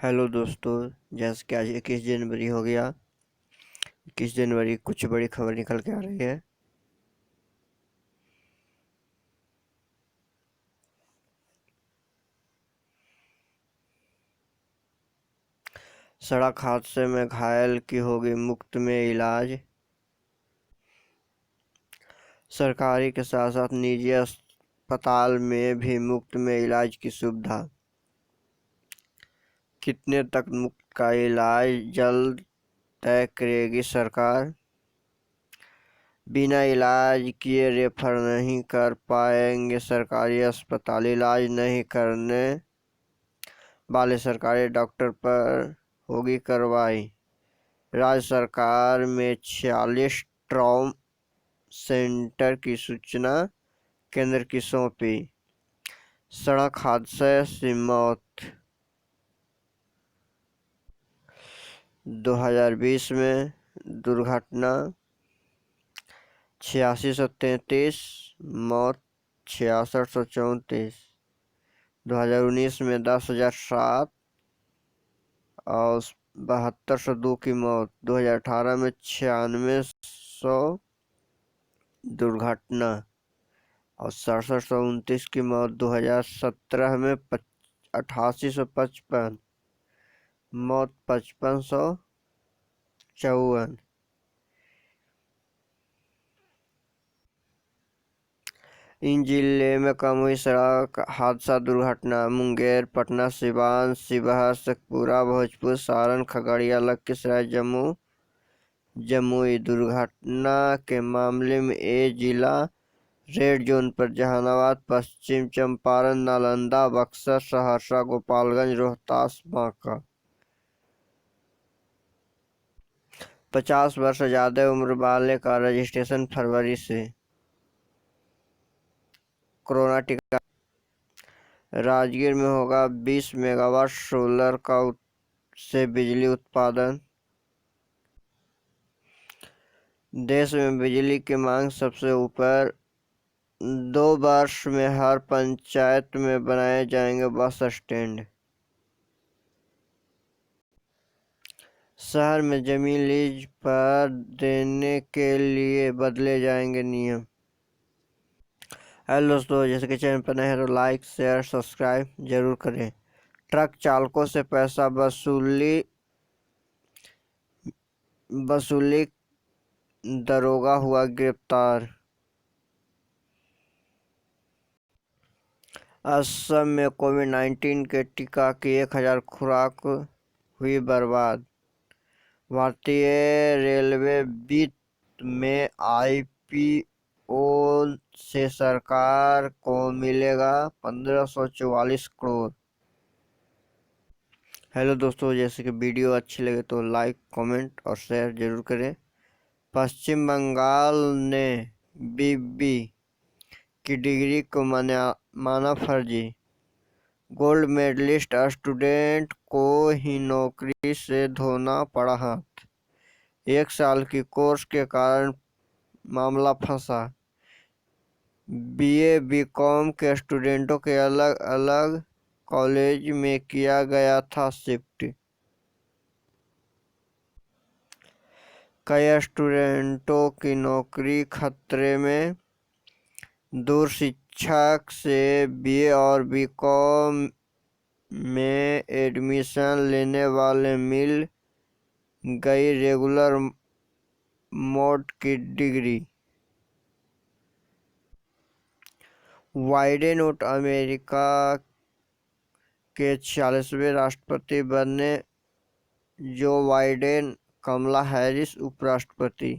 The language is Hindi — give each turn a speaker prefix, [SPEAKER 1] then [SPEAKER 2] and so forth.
[SPEAKER 1] हेलो दोस्तों। जैसे कि आज 21 जनवरी हो गया। 21 जनवरी कुछ बड़ी खबर निकल के आ रही है। सड़क हादसे में घायल की होगी मुफ्त में इलाज। सरकारी के साथ साथ निजी अस्पताल में भी मुफ्त में इलाज की सुविधा। कितने तक मुफ्त का इलाज जल्द तय करेगी सरकार। बिना इलाज किए रेफर नहीं कर पाएंगे सरकारी अस्पताल। इलाज नहीं करने वाले सरकारी डॉक्टर पर होगी कार्रवाई। राज्य सरकार में 46 ट्रॉमा सेंटर की सूचना केंद्र की सौंपी। सड़क हादसे से मौत। 2020 में दुर्घटना 8633, मौत 6634। 2019 में 10,007 और 7202 की मौत। 2018 में 9600 दुर्घटना और 6729 की मौत। 2017 में 8855 मौत, 5554। इन जिले में कम हुई सड़क हादसा दुर्घटना। मुंगेर, पटना, सिवान, शिवहर, शेखपुरा, भोजपुर, सारण, खगड़िया, लखीसराय, जमुई। दुर्घटना के मामले में ए जिला रेड जोन पर जहानाबाद, पश्चिम चंपारण, नालंदा, बक्सर, सहरसा, गोपालगंज, रोहतास, बांका। 50 वर्ष से ज्यादा उम्र वाले का रजिस्ट्रेशन फरवरी से। कोरोना टीका। राजगीर में होगा 20 मेगावाट सोलर से बिजली उत्पादन। देश में बिजली की मांग सबसे ऊपर। 2 वर्ष में हर पंचायत में बनाए जाएंगे बस स्टैंड। शहर में जमीन लीज पर देने के लिए बदले जाएंगे नियम। हेलो दोस्तों, जैसे कि चैनल पर नए हैं तो लाइक, शेयर, सब्सक्राइब जरूर करें। ट्रक चालकों से पैसा वसूली दरोगा हुआ गिरफ्तार। असम में कोविड-19 के टीका की 1000 खुराक हुई बर्बाद। भारतीय रेलवे वित्त में आईपीओ से सरकार को मिलेगा 1544 करोड़। हेलो दोस्तों, जैसे कि वीडियो अच्छी लगे तो लाइक, कमेंट और शेयर जरूर करें। पश्चिम बंगाल ने बीबी की डिग्री को माना फर्जी। गोल्ड मेडलिस्ट स्टूडेंट को ही नौकरी से धोना पड़ा हाथ। 1 साल की कोर्स के कारण मामला फंसा। बीए बीकॉम के स्टूडेंटों के अलग अलग कॉलेज में किया गया था शिफ्ट। कई स्टूडेंटों की नौकरी खतरे में। दूर शिक्षक से बीए और बीकॉम में एडमिशन लेने वाले मिल गई रेगुलर मोड की डिग्री। बाइडेन अमेरिका के 46वें राष्ट्रपति बने। जो बाइडेन, कमला हैरिस उपराष्ट्रपति।